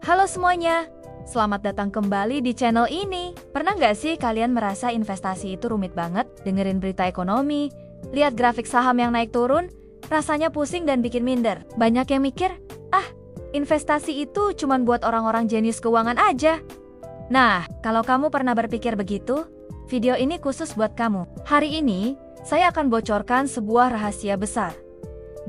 Halo semuanya, selamat datang kembali di channel ini. Pernah nggak sih kalian merasa investasi itu rumit banget? Dengerin berita ekonomi, lihat grafik saham yang naik turun, rasanya pusing dan bikin minder. Banyak yang mikir, investasi itu cuma buat orang-orang jenius keuangan aja. Nah, kalau kamu pernah berpikir begitu, video ini khusus buat kamu. Hari ini, saya akan bocorkan sebuah rahasia besar.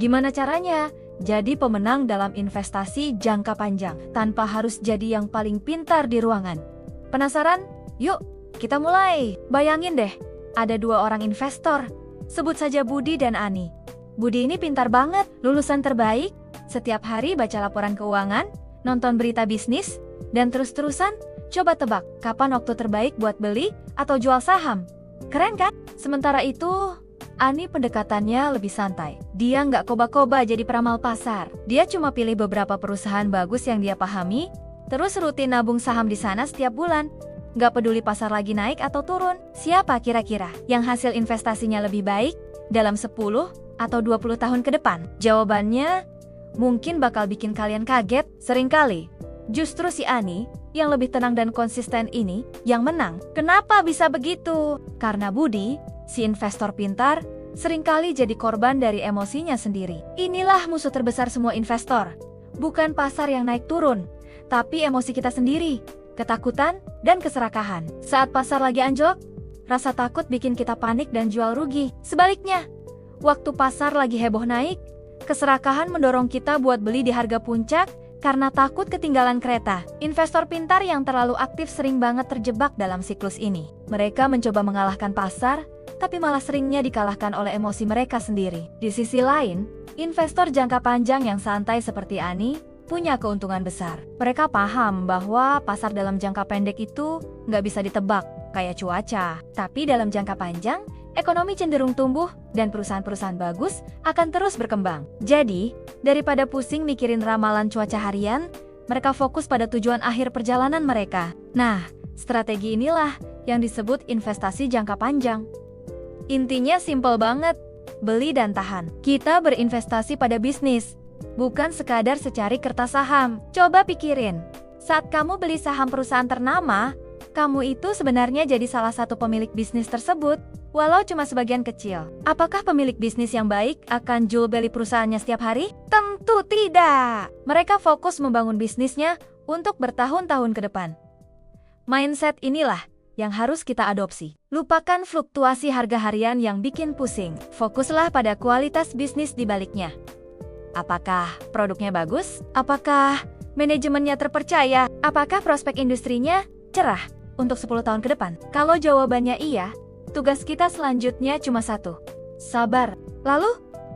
Gimana caranya? Jadi pemenang dalam investasi jangka panjang, tanpa harus jadi yang paling pintar di ruangan. Penasaran? Yuk, kita mulai. Bayangin deh, ada dua orang investor. Sebut saja Budi dan Ani. Budi ini pintar banget, lulusan terbaik, setiap hari baca laporan keuangan, nonton berita bisnis, dan terus-terusan coba tebak kapan waktu terbaik buat beli atau jual saham. Keren kan? Sementara itu, Ani pendekatannya lebih santai. Dia nggak koba-koba jadi peramal pasar. Dia cuma pilih beberapa perusahaan bagus yang dia pahami, terus rutin nabung saham di sana setiap bulan. Nggak peduli pasar lagi naik atau turun. Siapa kira-kira yang hasil investasinya lebih baik dalam 10 atau 20 tahun ke depan? Jawabannya mungkin bakal bikin kalian kaget. Seringkali justru si Ani yang lebih tenang dan konsisten ini yang menang. Kenapa bisa begitu? Karena Budi, si investor pintar, seringkali jadi korban dari emosinya sendiri. Inilah musuh terbesar semua investor. Bukan pasar yang naik turun, tapi emosi kita sendiri, ketakutan, dan keserakahan. Saat pasar lagi anjlok, rasa takut bikin kita panik dan jual rugi. Sebaliknya, waktu pasar lagi heboh naik, keserakahan mendorong kita buat beli di harga puncak karena takut ketinggalan kereta. Investor pintar yang terlalu aktif sering banget terjebak dalam siklus ini. Mereka mencoba mengalahkan pasar, tapi malah seringnya dikalahkan oleh emosi mereka sendiri. Di sisi lain, investor jangka panjang yang santai seperti Ani punya keuntungan besar. Mereka paham bahwa pasar dalam jangka pendek itu nggak bisa ditebak, kayak cuaca. Tapi dalam jangka panjang, ekonomi cenderung tumbuh dan perusahaan-perusahaan bagus akan terus berkembang. Jadi, daripada pusing mikirin ramalan cuaca harian, mereka fokus pada tujuan akhir perjalanan mereka. Nah, strategi inilah yang disebut investasi jangka panjang. Intinya simpel banget, beli dan tahan. Kita berinvestasi pada bisnis, bukan sekadar secari kertas saham. Coba pikirin, saat kamu beli saham perusahaan ternama, kamu itu sebenarnya jadi salah satu pemilik bisnis tersebut, walau cuma sebagian kecil. Apakah pemilik bisnis yang baik akan jual beli perusahaannya setiap hari? Tentu tidak. Mereka fokus membangun bisnisnya untuk bertahun-tahun ke depan. Mindset inilah yang harus kita adopsi. Lupakan fluktuasi harga harian yang bikin pusing. Fokuslah pada kualitas bisnis di baliknya. Apakah produknya bagus? Apakah manajemennya terpercaya? Apakah prospek industrinya cerah untuk 10 tahun ke depan? Kalau jawabannya iya, tugas kita selanjutnya cuma satu, sabar. Lalu,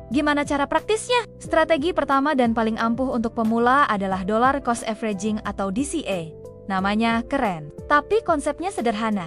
gimana cara praktisnya? Strategi pertama dan paling ampuh untuk pemula adalah dollar cost averaging atau DCA. Namanya keren, tapi konsepnya sederhana.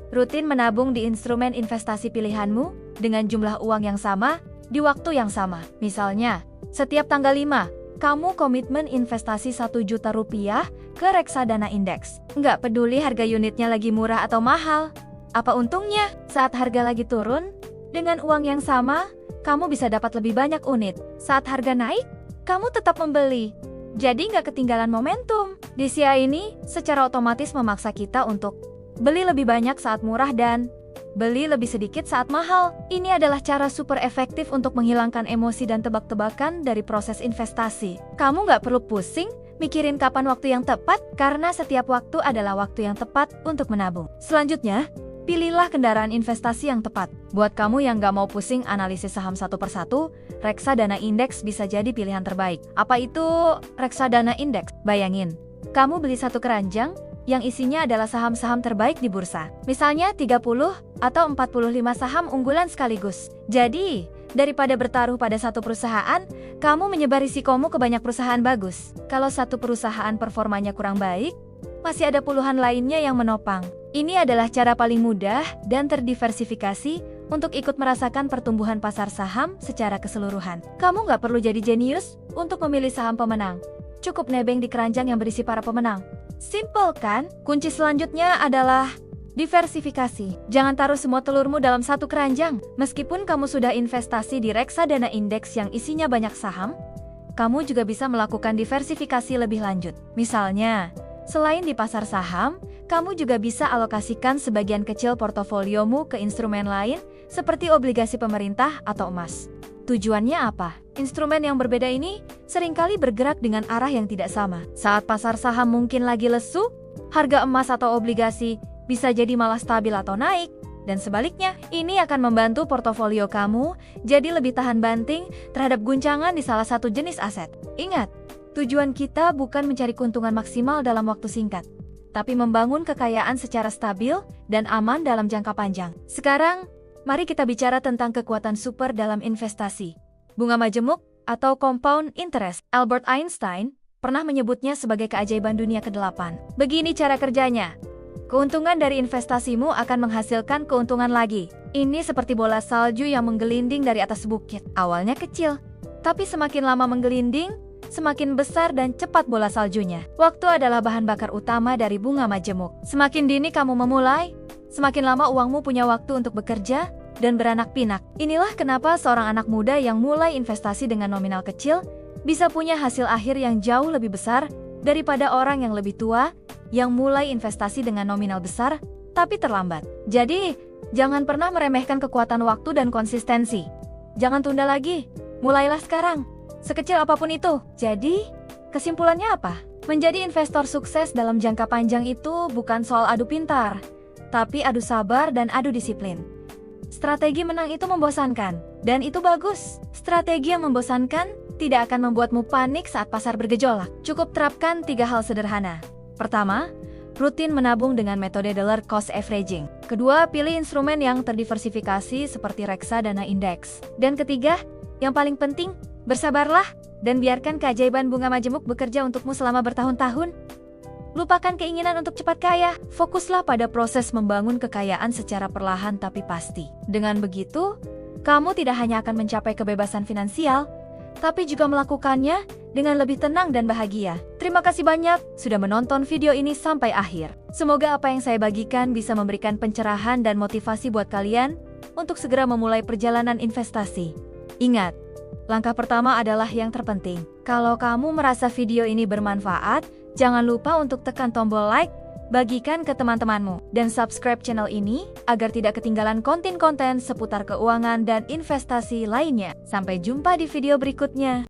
Rutin menabung di instrumen investasi pilihanmu dengan jumlah uang yang sama di waktu yang sama. Misalnya, setiap tanggal 5, kamu komitmen investasi 1 juta rupiah ke reksadana indeks. Nggak peduli harga unitnya lagi murah atau mahal. Apa untungnya? Saat harga lagi turun, dengan uang yang sama, kamu bisa dapat lebih banyak unit. Saat harga naik, kamu tetap membeli. Jadi nggak ketinggalan momentum. DCA ini secara otomatis memaksa kita untuk beli lebih banyak saat murah dan beli lebih sedikit saat mahal. Ini adalah cara super efektif untuk menghilangkan emosi dan tebak-tebakan dari proses investasi. Kamu nggak perlu pusing mikirin kapan waktu yang tepat, karena setiap waktu adalah waktu yang tepat untuk menabung. Selanjutnya, pilihlah kendaraan investasi yang tepat. Buat kamu yang nggak mau pusing analisis saham satu persatu, reksadana indeks bisa jadi pilihan terbaik. Apa itu reksadana indeks? Bayangin, kamu beli satu keranjang yang isinya adalah saham-saham terbaik di bursa. Misalnya 30 atau 45 saham unggulan sekaligus. Jadi, daripada bertaruh pada satu perusahaan, kamu menyebar risikomu ke banyak perusahaan bagus. Kalau satu perusahaan performanya kurang baik, masih ada puluhan lainnya yang menopang. Ini adalah cara paling mudah dan terdiversifikasi untuk ikut merasakan pertumbuhan pasar saham secara keseluruhan. Kamu nggak perlu jadi jenius untuk memilih saham pemenang. Cukup nebeng di keranjang yang berisi para pemenang. Simple kan? Kunci selanjutnya adalah diversifikasi. Jangan taruh semua telurmu dalam satu keranjang. Meskipun kamu sudah investasi di reksadana indeks yang isinya banyak saham, kamu juga bisa melakukan diversifikasi lebih lanjut. Misalnya, selain di pasar saham, kamu juga bisa alokasikan sebagian kecil portofoliomu ke instrumen lain seperti obligasi pemerintah atau emas. Tujuannya apa? Instrumen yang berbeda ini seringkali bergerak dengan arah yang tidak sama. Saat pasar saham mungkin lagi lesu, harga emas atau obligasi bisa jadi malah stabil atau naik. Dan sebaliknya, ini akan membantu portofolio kamu jadi lebih tahan banting terhadap guncangan di salah satu jenis aset. Ingat, tujuan kita bukan mencari keuntungan maksimal dalam waktu singkat, tapi membangun kekayaan secara stabil dan aman dalam jangka panjang. Sekarang, mari kita bicara tentang kekuatan super dalam investasi. Bunga majemuk atau compound interest. Albert Einstein pernah menyebutnya sebagai keajaiban dunia ke-8. Begini cara kerjanya. Keuntungan dari investasimu akan menghasilkan keuntungan lagi. Ini seperti bola salju yang menggelinding dari atas bukit. Awalnya kecil, tapi semakin lama menggelinding, semakin besar dan cepat bola saljunya. Waktu adalah bahan bakar utama dari bunga majemuk. Semakin dini kamu memulai, semakin lama uangmu punya waktu untuk bekerja dan beranak pinak. Inilah kenapa seorang anak muda yang mulai investasi dengan nominal kecil bisa punya hasil akhir yang jauh lebih besar daripada orang yang lebih tua yang mulai investasi dengan nominal besar tapi terlambat. Jadi, jangan pernah meremehkan kekuatan waktu dan konsistensi. Jangan tunda lagi, mulailah sekarang, sekecil apapun itu. Jadi, kesimpulannya apa? Menjadi investor sukses dalam jangka panjang itu bukan soal adu pintar, tapi adu sabar dan adu disiplin. Strategi menang itu membosankan, dan itu bagus. Strategi yang membosankan tidak akan membuatmu panik saat pasar bergejolak. Cukup terapkan 3 hal sederhana. Pertama, rutin menabung dengan metode dollar cost averaging. Kedua, pilih instrumen yang terdiversifikasi seperti reksadana indeks. Dan ketiga, yang paling penting, bersabarlah dan biarkan keajaiban bunga majemuk bekerja untukmu selama bertahun-tahun. Lupakan keinginan untuk cepat kaya, fokuslah pada proses membangun kekayaan secara perlahan tapi pasti. Dengan begitu, kamu tidak hanya akan mencapai kebebasan finansial, tapi juga melakukannya dengan lebih tenang dan bahagia. Terima kasih banyak sudah menonton video ini sampai akhir. Semoga apa yang saya bagikan bisa memberikan pencerahan dan motivasi buat kalian untuk segera memulai perjalanan investasi. Ingat, langkah pertama adalah yang terpenting. Kalau kamu merasa video ini bermanfaat, jangan lupa untuk tekan tombol like, bagikan ke teman-temanmu, dan subscribe channel ini agar tidak ketinggalan konten-konten seputar keuangan dan investasi lainnya. Sampai jumpa di video berikutnya.